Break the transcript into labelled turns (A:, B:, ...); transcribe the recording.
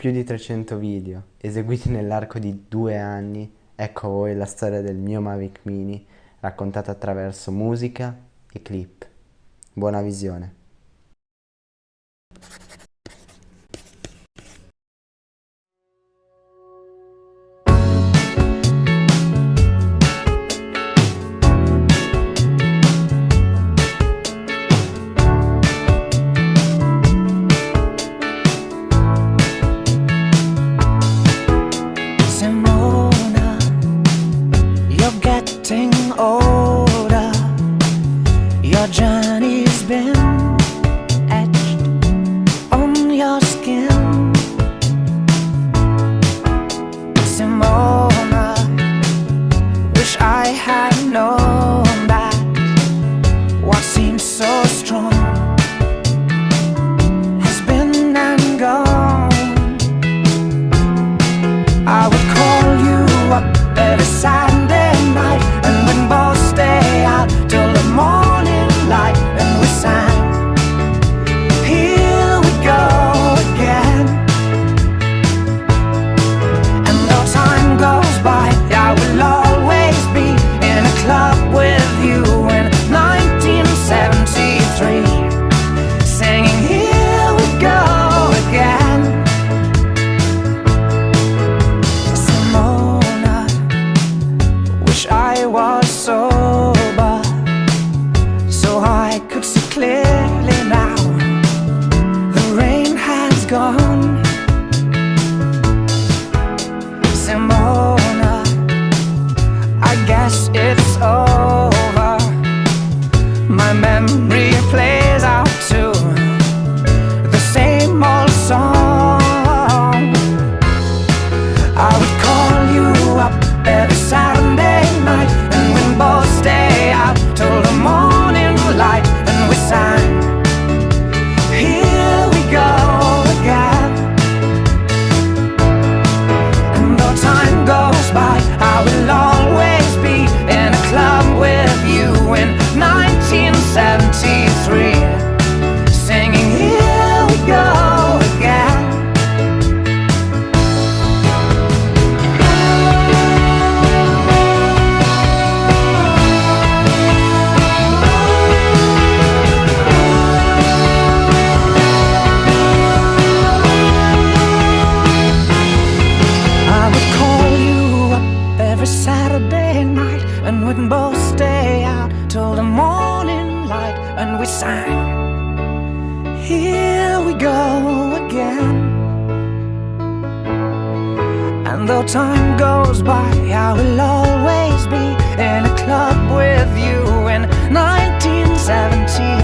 A: più di 300 video, eseguiti nell'arco di 2 anni, ecco a voi la storia del mio Mavic Mini, raccontata attraverso musica e clip. Buona visione.
B: Older, your journey's been etched on your skin. Simona, wish I had known that what seemed so strong has been and gone. I would call you up every Saturday night, and we'd both stay out till the morning light, and we sang, here we go again. And though time goes by, I will always be in a club with you in 1973, singing, here we go again. I was sober, so I could see clearly now. The rain has gone. Simona, I guess it's over. My memory plays out to the same old song. I would call you up every Saturday night, and we'd both stay out till the morning light, and we sang, here we go again. And though time goes by, I will always be in a club with you in 1973, singing, here we go again. Saturday night, and we'd both stay out till the morning light, and we sang, here we go again. And though time goes by, I will always be in a club with you in 1970.